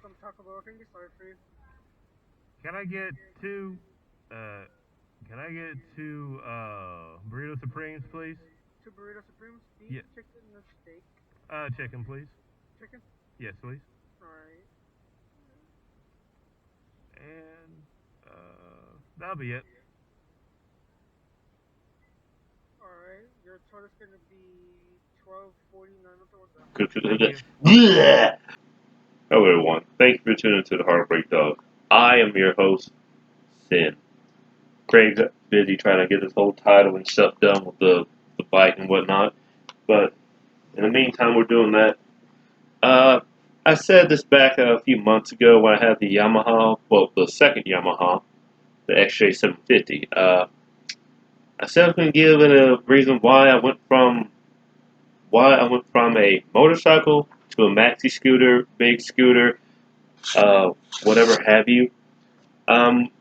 from Taco Bell. Can I get started for you? Can I get two? Can I get two burrito supremes, please? Two burrito supremes, beef, Yeah. chicken, or steak? Chicken, please. Chicken. Yes, please. All right. And that'll be it. All right. Your total's gonna be $12.49. What's that? Good. Thank you. Hello, everyone. Thank you for tuning into the HrtBrkDog. I am your host, Sin. Craig's busy trying to get this whole title and stuff done with the bike and whatnot. But in the meantime, we're doing that. I said this back a few months ago when I had the Yamaha, well, the second Yamaha, the XJ750. I said I was going to give it a reason why I went from a motorcycle to a maxi scooter, big scooter, whatever have you.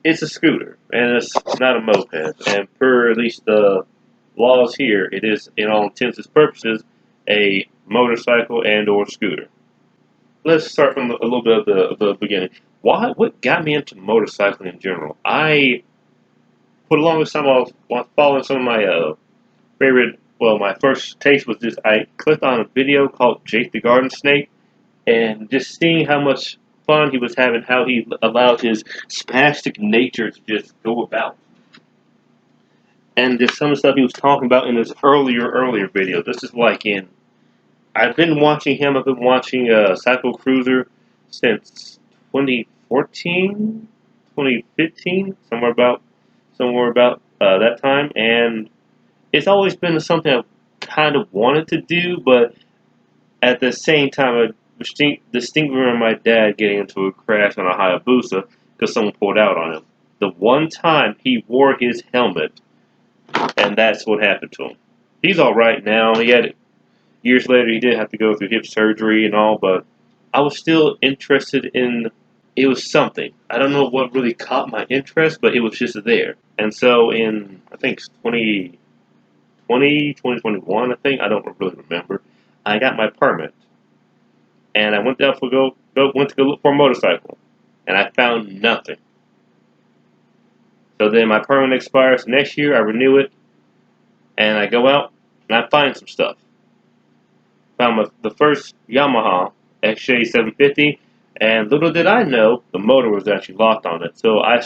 It's a scooter, and it's not a moped. And per at least the laws here, it is, in all intents and purposes, a motorcycle and/or scooter. Let's start from a little bit of the beginning. What got me into motorcycling in general? For the longest time, I was following some of my favorite. Well, my first taste was this. I clicked on a video called Jake the Garden Snake, and just seeing how much fun he was having, how he allowed his spastic nature to just go about. And just some of the stuff he was talking about in his earlier videos. This is like I've been watching him, I've been watching Cycle Cruiser since 2014, 2015, somewhere about that time, and it's always been something I've kind of wanted to do, but at the same time, I distinctly remember my dad getting into a crash on a Hayabusa because someone pulled out on him. The one time he wore his helmet, and that's what happened to him. He's all right now. Years later, he did have to go through hip surgery and all, but I was still interested in. It was something. I don't know what really caught my interest, but it was just there. And so in I think 2021, I think, I don't really remember, I got my permit. And I went down went to go look for a motorcycle, and I found nothing. So then my permit expires next year. I renew it, and I go out and I find some stuff. Found the first Yamaha XJ750, and little did I know the motor was actually locked on it. So I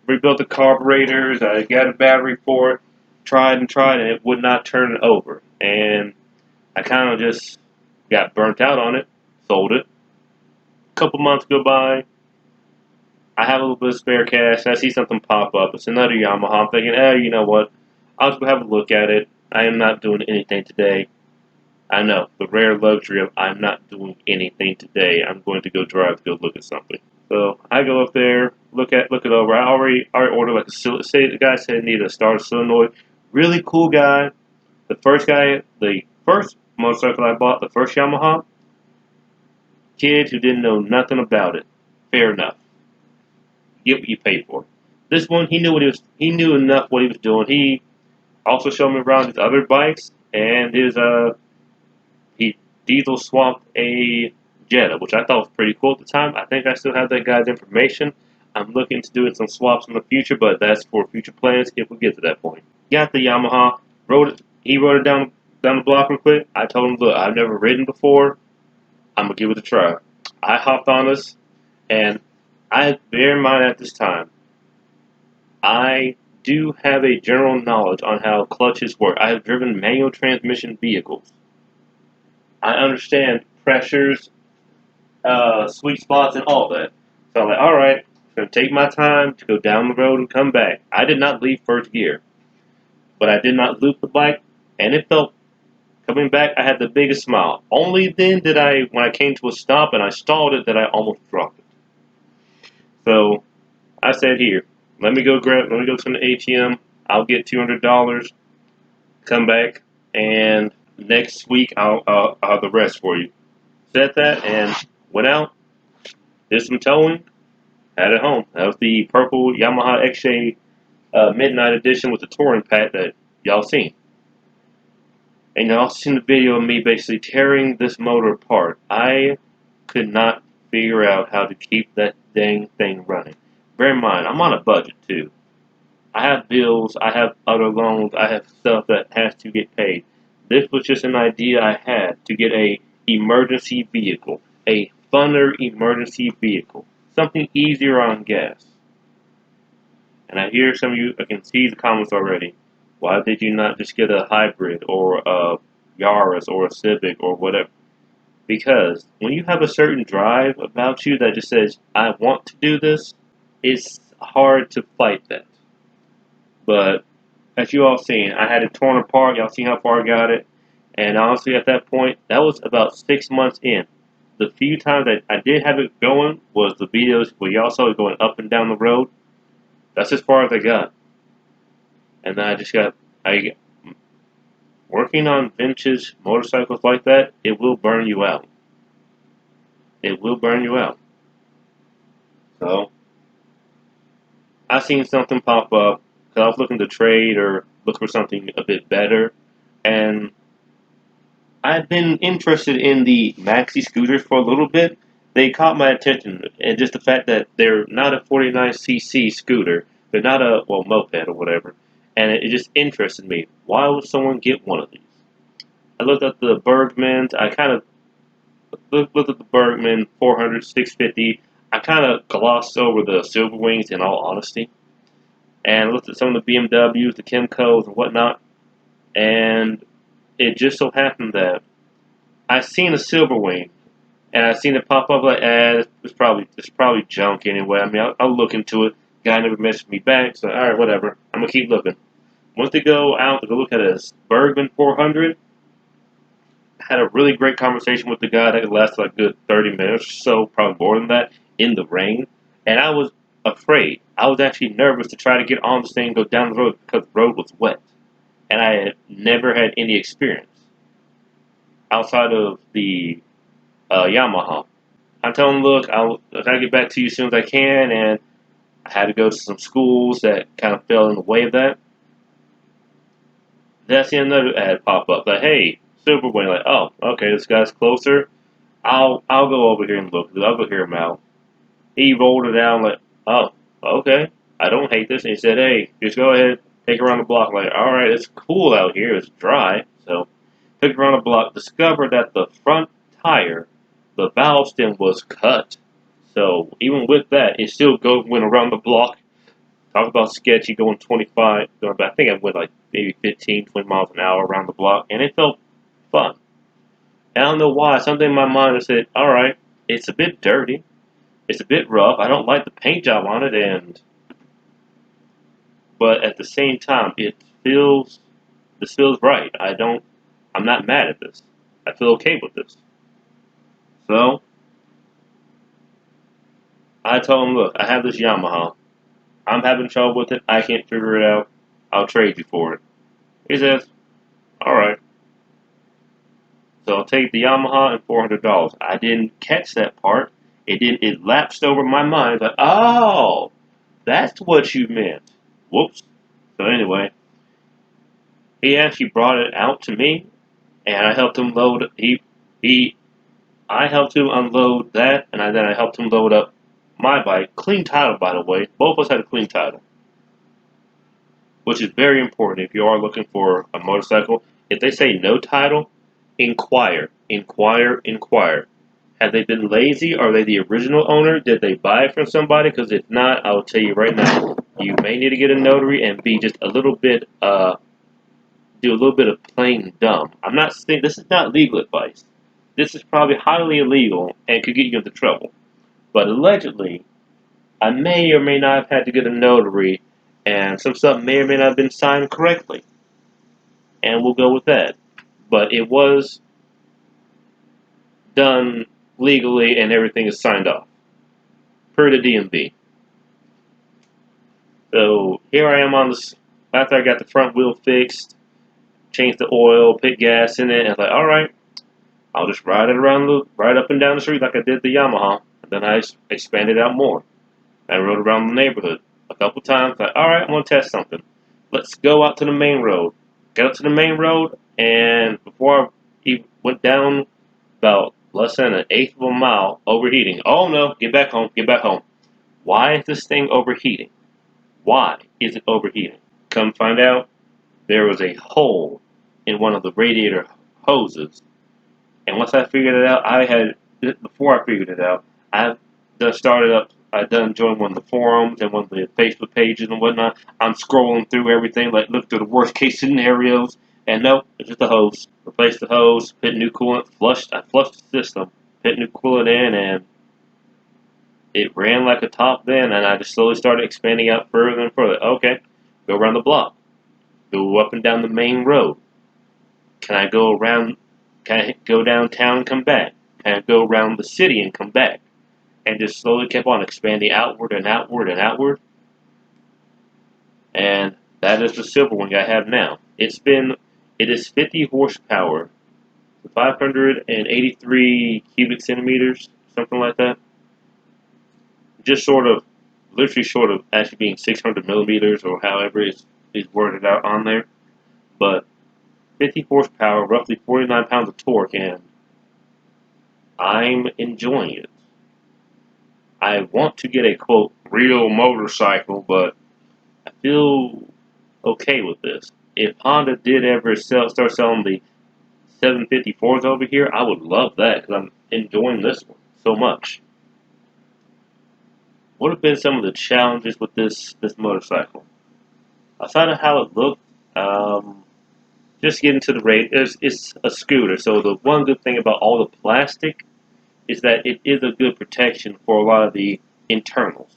rebuilt the carburetors. I got a battery for it, tried, and it would not turn over. And I kind of just got burnt out on it, sold it. A couple months go by. I have a little bit of spare cash. I see something pop up. It's another Yamaha. I'm thinking, you know what? I'll just go have a look at it. I am not doing anything today. I know, the rare luxury of I'm not doing anything today. I'm going to go drive to go look at something. So I go up there, look it over. I already ordered like the guy said I need a starter solenoid. Really cool guy. The first motorcycle I bought, the first Yamaha, kid who didn't know nothing about it. Fair enough. Get what you pay for. This one, he knew enough what he was doing. He also showed me around his other bikes, and he diesel swapped a Jetta, which I thought was pretty cool at the time. I think I still have that guy's information. I'm looking to doing some swaps in the future, but that's for future plans if we get to that point. Got the Yamaha, he rode it down the block real quick. I told him, look, I've never ridden before. I'm gonna give it a try. I hopped on this, and bear in mind at this time, I do have a general knowledge on how clutches work. I have driven manual transmission vehicles. I understand pressures, sweet spots, and all that. So I'm like, all right, I'm going to take my time to go down the road and come back. I did not leave first gear, but I did not loop the bike, and it felt, coming back, I had the biggest smile. Only then when I came to a stop and I stalled it, that I almost dropped it. So I said, here, let me go to the ATM. I'll get $200, come back, and next week I'll have the rest for you. Said that and went out, did some towing, had it home. That was the purple Yamaha XJ Midnight Edition with the touring pack that y'all seen. And y'all seen the video of me basically tearing this motor apart. I could not figure out how to keep that dang thing running. Bear in mind, I'm on a budget too. I have bills, I have other loans, I have stuff that has to get paid. This was just an idea I had to get a emergency vehicle, a funner emergency vehicle, something easier on gas. And I hear some of you, I can see the comments already. Why did you not just get a hybrid or a Yaris or a Civic or whatever? Because when you have a certain drive about you that just says, I want to do this, it's hard to fight that. But as you all seen, I had it torn apart. Y'all see how far I got it. And honestly, at that point, that was about 6 months in. The few times that I did have it going was the videos where y'all saw it going up and down the road. That's as far as I got. And then I working on vintage motorcycles like that, it will burn you out. It will burn you out. So, I seen something pop up because I was looking to trade or look for something a bit better. And I've been interested in the maxi scooters for a little bit. They caught my attention, and just the fact that they're not a 49cc scooter, they're not a moped or whatever, and it just interested me. Why would someone get one of these? I looked at the Bergmans. I kind of looked at the Bergman 400, 650. I kind of glossed over the Silver Wings in all honesty, and looked at some of the BMWs, the Kimcos, and whatnot, and it just so happened that I seen a Silver Wing, and I seen it pop up like, it's probably junk anyway. I mean, I'll look into it. Guy never messaged me back, so all right, whatever. I'm gonna keep looking. Once they go out to go look at a Bergman 400, had a really great conversation with the guy that lasted like a good 30 minutes or so, probably more than that, in the rain. And I was afraid. I was actually nervous to try to get on this thing and go down the road because the road was wet. And I had never had any experience outside of the Yamaha. I'm telling them, look, I'll try to get back to you as soon as I can, and I had to go to some schools that kind of fell in the way of that. Then I see another ad pop up, like, hey, Silverwing, like, oh, okay, this guy's closer. I'll go over here and look. I'll go hear him out. He rolled it down, like, oh, okay, I don't hate this. And he said, hey, just go ahead, take it around the block. Like, all right, it's cool out here, it's dry. So, took it around the block, discovered that the front tire, the valve stem was cut. So even with that, it still went around the block. Talk about sketchy going 25. I think I went like maybe 15, 20 miles an hour around the block, and it felt fun. And I don't know why. Something in my mind said, all right, it's a bit dirty. It's a bit rough. I don't like the paint job on it, but at the same time, this feels right. I'm not mad at this. I feel okay with this. So, I told him, look, I have this Yamaha. I'm having trouble with it. I can't figure it out. I'll trade you for it. He says, alright. So I'll take the Yamaha and $400. I didn't catch that part. It lapsed over my mind. Like, oh, that's what you meant. Whoops. So anyway, he actually brought it out to me, and I helped him load. I helped him unload that, and then I helped him load up my bike. Clean title, by the way. Both of us had a clean title, which is very important if you are looking for a motorcycle. If they say no title, inquire, inquire, inquire. Have they been lazy? Are they the original owner? Did they buy it from somebody? Because if not, I will tell you right now, you may need to get a notary and be just a little bit, do a little bit of playing dumb. I'm not saying this is not legal advice. This is probably highly illegal and could get you into trouble. But allegedly, I may or may not have had to get a notary, and some stuff may or may not have been signed correctly. And we'll go with that. But it was done legally, and everything is signed off per the DMV. So here I am on this. After I got the front wheel fixed, changed the oil, put gas in it, and I was like, all right, I'll just ride it right up and down the street like I did the Yamaha. And then I expanded out more. I rode around the neighborhood a couple times. Like, all right, I'm gonna test something. Let's go out to the main road. Got up to the main road, and before I went down about less than an eighth of a mile, overheating. Oh no, get back home, get back home. Why is this thing overheating? Why is it overheating? Come find out, there was a hole in one of the radiator hoses. And once I figured it out, before I figured it out, I done started up, I done joined one of the forums and one of the Facebook pages and whatnot. I'm scrolling through everything, like look through the worst case scenarios, and nope, it's just a hose. Replaced the hose, put new coolant, I flushed the system, put new coolant in, and it ran like a top then, and I just slowly started expanding out further and further. Okay, go around the block, go up and down the main road. Can I go around? Can I go downtown and come back? Can I go around the city and come back? And just slowly kept on expanding outward and outward and outward. And that is the silver one I have now. It is 50 horsepower, 583 cubic centimeters, something like that. Just literally short of actually being 600 millimeters or however it's worded out on there. But 50 horsepower, roughly 49 pounds of torque, and I'm enjoying it. I want to get a, quote, real motorcycle, but I feel okay with this. If Honda did ever start selling the 754s over here, I would love that because I'm enjoying this one so much. What have been some of the challenges with this motorcycle? Aside of how it looked, just getting to the rate, it's a scooter. So the one good thing about all the plastic is that it is a good protection for a lot of the internals.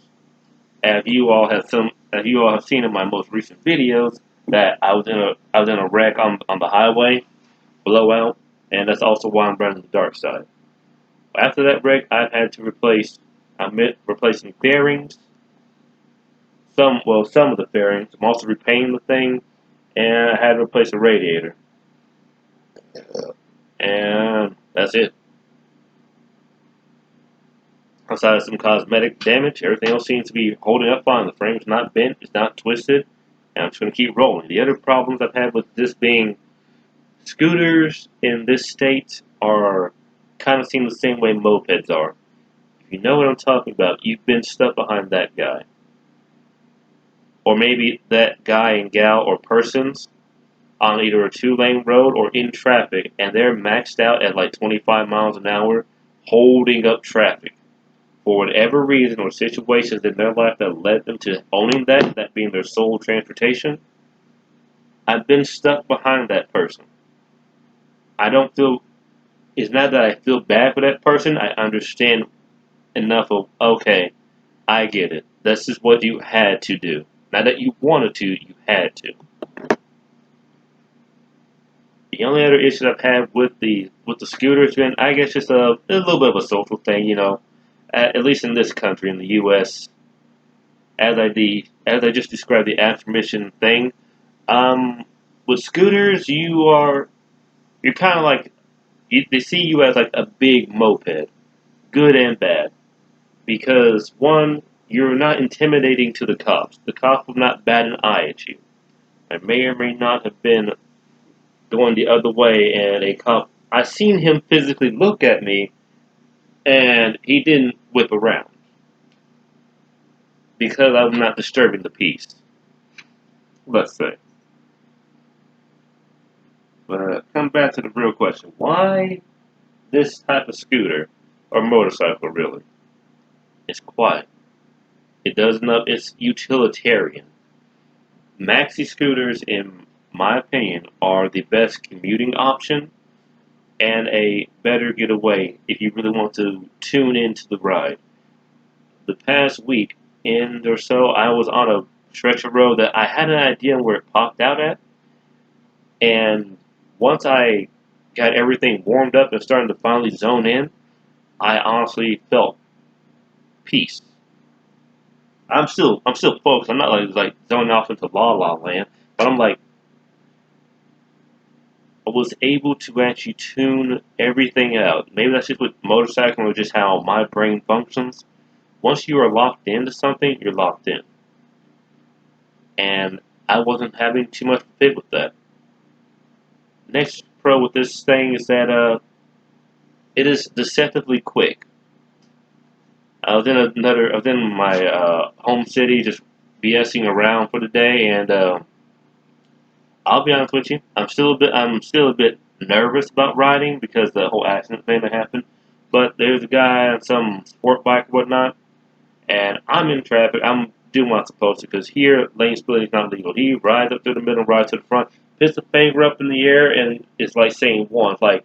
As you all have seen in my most recent videos, that I was in a wreck on the highway, blowout, and that's also why I'm running the dark side. After that wreck, I'm replacing bearings, some of the bearings. I'm also repainting the thing, and I had to replace a radiator, and that's it. Outside of some cosmetic damage, everything else seems to be holding up fine. The frame's not bent, it's not twisted, and I'm just going to keep rolling. The other problems I've had with this being scooters in this state are kind of seem the same way mopeds are. If you know what I'm talking about, you've been stuck behind that guy. Or maybe that guy and gal or persons on either a two-lane road or in traffic, and they're maxed out at like 25 miles an hour, holding up traffic. For whatever reason or situations in their life that led them to owning that being their sole transportation, I've been stuck behind that person. I don't feel, it's not that I feel bad for that person, I understand enough of, okay, I get it. This is what you had to do. Not that you wanted to, you had to. The only other issue I've had with the scooter has been, I guess, just a little bit of a social thing, you know. At least in this country, in the U.S., as I just described the affirmation thing. With scooters, you're kind of like they see you as like a big moped, good and bad, because one, you're not intimidating to the cops. The cops will not bat an eye at you. I may or may not have been going the other way, and a cop, I seen him physically look at me, and he didn't whip around because I'm not disturbing the peace. Let's say. But come back to the real question: why this type of scooter or motorcycle? Really, it's quiet. It does not. It's utilitarian. Maxi scooters, in my opinion, are the best commuting option and a better getaway if you really want to tune into the ride. The past week or so, I was on a stretch of road that I had an idea where it popped out at, and once I got everything warmed up and starting to finally zone in, I honestly felt peace. I'm still focused. I'm not like zoning off into la la land, but I'm like I was able to actually tune everything out. Maybe that's just with motorcycling or just how my brain functions. Once you are locked into something, you're locked in. And I wasn't having too much fit with that. Next pro with this thing is that It is deceptively quick. I was in my home city, just BSing around for the day, and I'll be honest with you, I'm still a bit nervous about riding because the whole accident thing that happened. But there's a guy on some sport bike or whatnot, and I'm in traffic. I'm doing what I'm supposed to because here lane splitting is not legal. He rides up to the middle, rides to the front, puts the finger up in the air, and it's like saying one. It's like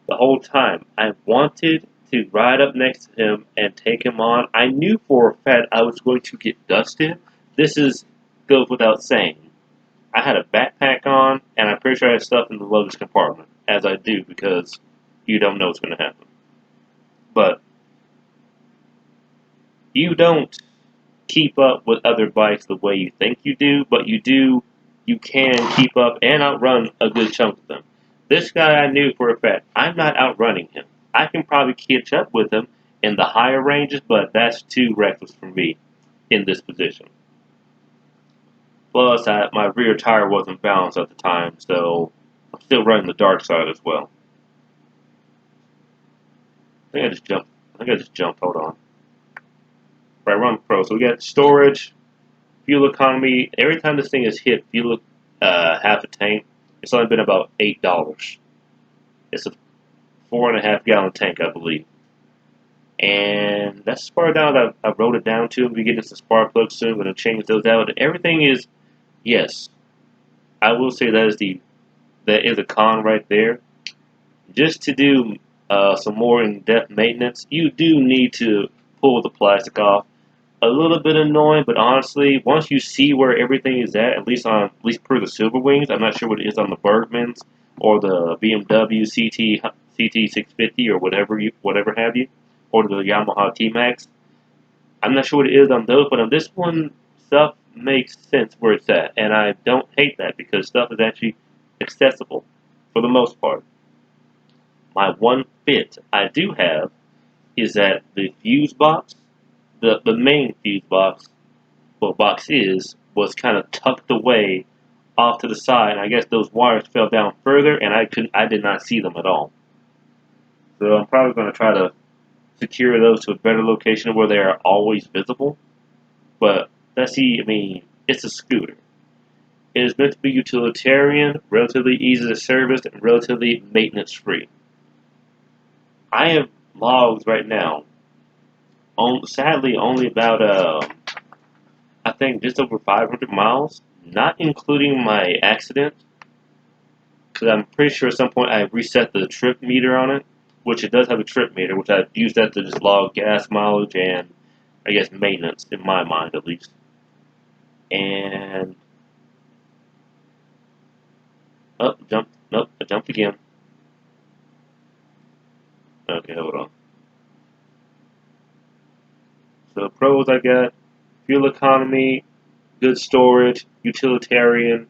the whole time I wanted to ride up next to him and take him on. I knew for a fact I was going to get dusted. This is goes without saying. I had a backpack on, and I'm pretty sure I had stuff in the luggage compartment, as I do because you don't know what's going to happen. But you don't keep up with other bikes the way you think you do, but you can keep up and outrun a good chunk of them. This guy I knew for a fact, I'm not outrunning him. I can probably catch up with him in the higher ranges, but that's too reckless for me in this position. Plus, my rear tire wasn't balanced at the time, so I'm still running the dark side as well. I think I just jumped. I think I just jumped. Hold on. Right, we're on the Pro. So we got storage, fuel economy. Every time this thing has hit fuel half a tank, it's only been about $8. It's a 4.5 gallon tank, I believe. And that's as far down that I wrote it down to. We get into spark plugs soon. We're gonna change those out. Everything is yes. I will say that is a con right there. Just to do some more in-depth maintenance, you do need to pull the plastic off. A little bit annoying, but honestly, once you see where everything is at least per the Silver Wings, I'm not sure what it is on the Bergmans or the BMW CT 650 or whatever have you, or the Yamaha T Max. I'm not sure what it is on those, but on this one, stuff makes sense where it's at, and I don't hate that because stuff is actually accessible for the most part. My one fit I do have is that the fuse box, the main fuse box, what box is, was kind of tucked away off to the side. And I guess those wires fell down further, and I did not see them at all. So I'm probably going to try to secure those to a better location where they are always visible. But I mean, it's a scooter. It is meant to be utilitarian, relatively easy to service, and relatively maintenance free. I have logs right now. Sadly, only about I think just over 500 miles, not including my accident. Because I'm pretty sure at some point I reset the trip meter on it, which it does have a trip meter, which I've used that to just log gas mileage and I guess maintenance in my mind at least. And I jumped again. Okay, hold on. So pros I got fuel economy, good storage, utilitarian,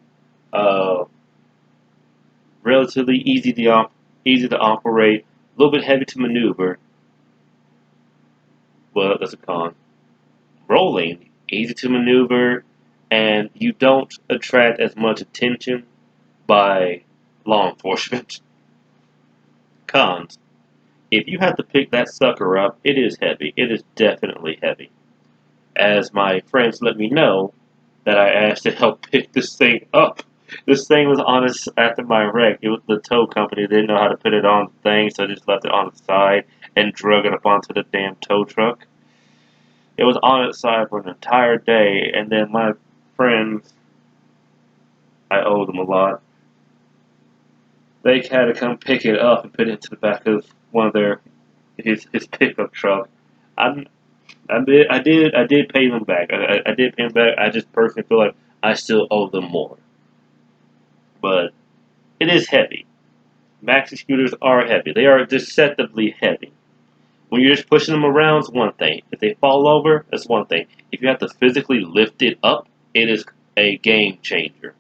uh, relatively easy to operate, a little bit heavy to maneuver. Well, that's a con. Rolling, easy to maneuver, and you don't attract as much attention by law enforcement. Cons. If you have to pick that sucker up, it is heavy. It is definitely heavy. As my friends let me know that I asked to help pick this thing up. This thing was on its after my wreck. It was the tow company. They didn't know how to put it on the thing, so I just left it on the side and drug it up onto the damn tow truck. It was on its side for an entire day, and then my friends, I owe them a lot. They had to come pick it up and put it into the back of one of his pickup truck. I'm, I did pay them back. I did pay them back. I just personally feel like I still owe them more. But it is heavy. Maxi scooters are heavy. They are deceptively heavy. When you're just pushing them around, it's one thing. If they fall over, that's one thing. If you have to physically lift it up, it is a game changer.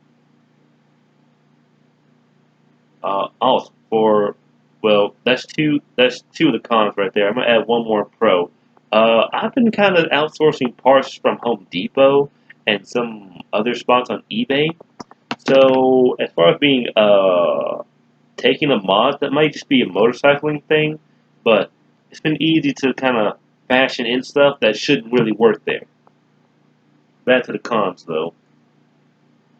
Also, that's two of the cons right there. I'm gonna add one more pro. I've been kind of outsourcing parts from Home Depot and some other spots on eBay. So as far as being taking a mod, that might just be a motorcycling thing. but it's been easy to kind of fashion in stuff that shouldn't really work there. Back to the cons, though.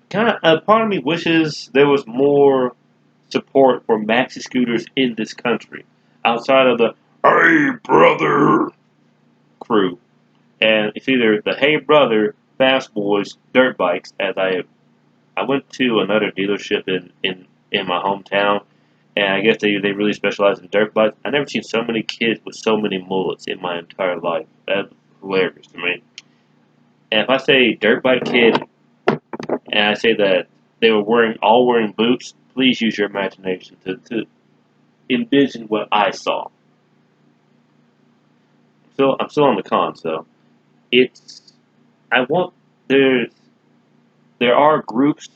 Kind of, a part of me wishes there was more support for maxi scooters in this country, outside of the "Hey brother" crew, and it's either the "Hey brother" Fast Boys dirt bikes. As I went to another dealership in my hometown, and I guess they really specialize in dirt bikes. I never seen so many kids with so many mullets in my entire life. That's hilarious to me. And if I say dirt bike kid, and I say that they were wearing boots, please use your imagination to envision what I saw. I'm still on the cons though. It's I want there's there are groups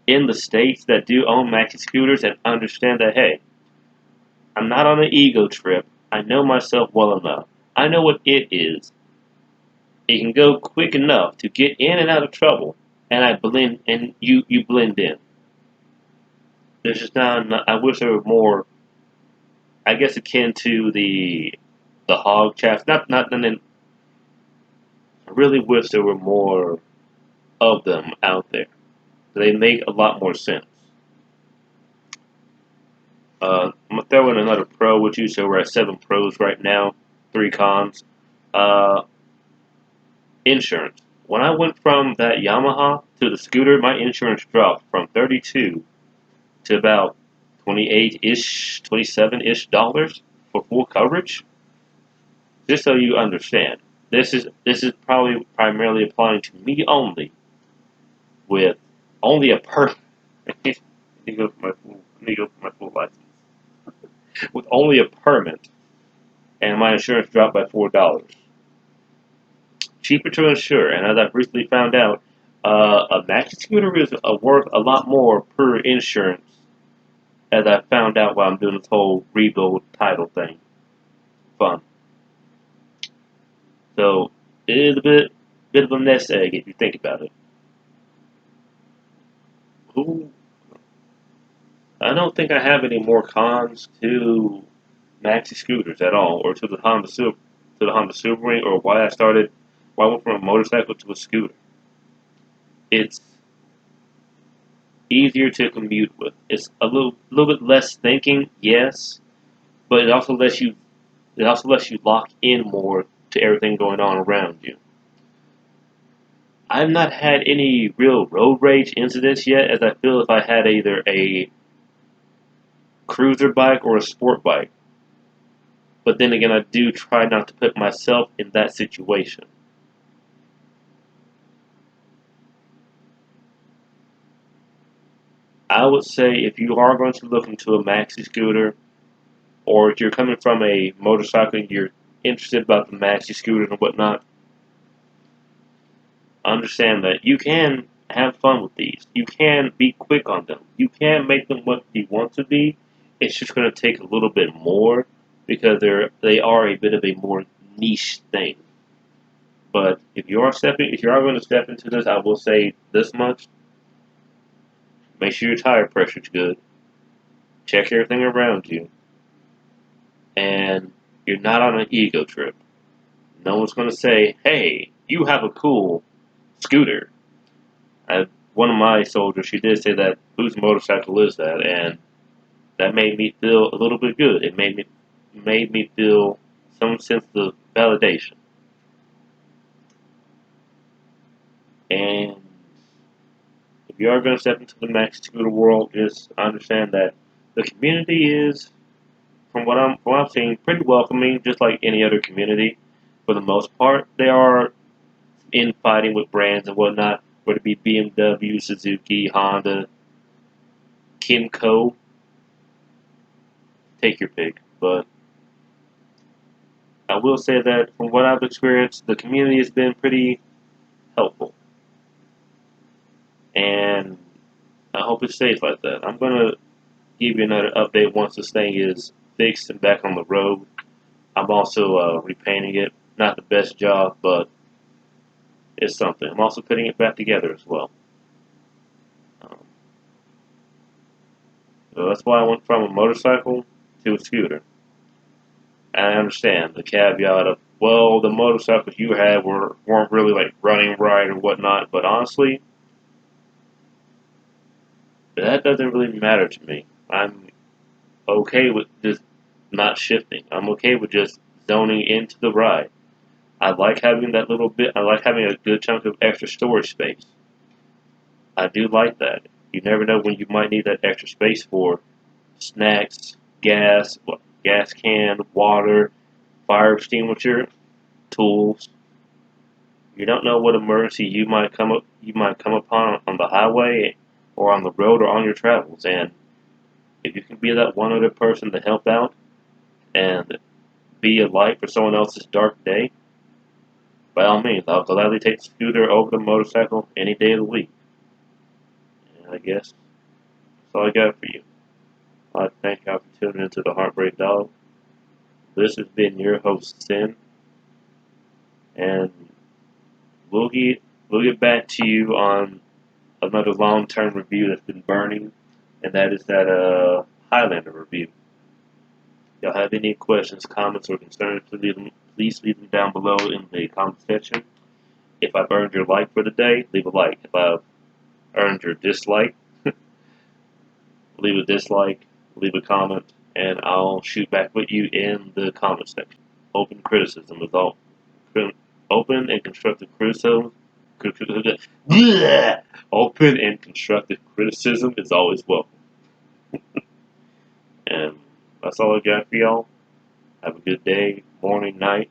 in the states that do own maxi scooters and understand that hey, I'm not on an ego trip. I know myself well enough. I know what it is. It can go quick enough to get in and out of trouble, and I blend and you blend in. There's just not enough, I wish there were more. I guess akin to the hog chaps. Not and then I really wish there were more of them out there. They make a lot more sense. I'm gonna throw in another pro with you, so we're at 7 pros right now, 3 cons. Uh, Insurance. When I went from that Yamaha to the scooter, my insurance dropped from 32 to about 28-ish, 27-ish dollars for full coverage. Just so you understand, this is probably primarily applying to me only, with only a per. Let me go for my full. Let me go for my full license. With only a permit, and my insurance dropped by $4. Cheaper to insure, and as I've recently found out, a maxi scooter is worth a lot more per insurance. As I found out while I'm doing this whole rebuild title thing, fun. So it is a bit of a nest egg if you think about it. Who I don't think I have any more cons to maxi scooters at all, or to the Honda Silverwing, or why I went from a motorcycle to a scooter. It's easier to commute with. It's a little bit less thinking, yes, but it also lets you lock in more to everything going on around you. I've not had any real road rage incidents yet, as I feel if I had either a cruiser bike or a sport bike. But then again, I do try not to put myself in that situation. I would say if you are going to look into a maxi scooter, or if you're coming from a motorcycle and you're interested about the maxi scooters and whatnot, understand that you can have fun with these. You can be quick on them. You can make them what you want to be. It's just going to take a little bit more because they are a bit of a more niche thing. But if you are going to step into this, I will say this much: make sure your tire pressure's good. Check everything around you, and you're not on an ego trip. No one's going to say, "Hey, you have a cool scooter." One of my soldiers, she did say that, "Whose motorcycle is that?" And that made me feel a little bit good. It made me feel some sense of validation. And if you are going to step into the maxi scooter world, just understand that the community is, from what I'm seeing, pretty welcoming, just like any other community. For the most part, they are infighting with brands and whatnot, whether it be BMW, Suzuki, Honda, Kimco, take your pick. But I will say that from what I've experienced, the community has been pretty helpful, and I hope it stays like that. I'm gonna give you another update once this thing is fixed and back on the road. I'm also repainting it. Not the best job, but it's something. I'm also putting it back together as well. Um, so that's why I went from a motorcycle to a scooter. And I understand the caveat of, well, the motorcycles you had weren't really like running right or whatnot, but honestly, that doesn't really matter to me. I'm okay with just not shifting. I'm okay with just zoning into the ride. I like having that little bit, I like having a good chunk of extra storage space. I do like that. You never know when you might need that extra space for snacks, gas can, water, fire extinguisher, tools. You don't know what emergency you might come upon on the highway or on the road or on your travels. And if you can be that one other person to help out and be a light for someone else's dark day, by all means, I'll gladly take the scooter over the motorcycle any day of the week. And I guess that's all I got for you. I'd like to thank y'all for tuning into the Heartbreak Dog. This has been your host, Sin, and we'll get back to you on another long-term review that's been burning, and that is that Highlander review. If y'all have any questions, comments, or concerns, please leave them down below in the comment section. If I've earned your like for the day, leave a like. If I've earned your dislike, leave a dislike, leave a comment, and I'll shoot back with you in the comment section. Open criticism is all. Open and constructive criticism. Open and constructive criticism is always welcome. And that's all I got for y'all. Have a good day, morning, night.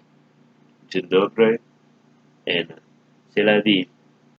Dzień dobry, and c'est la vie.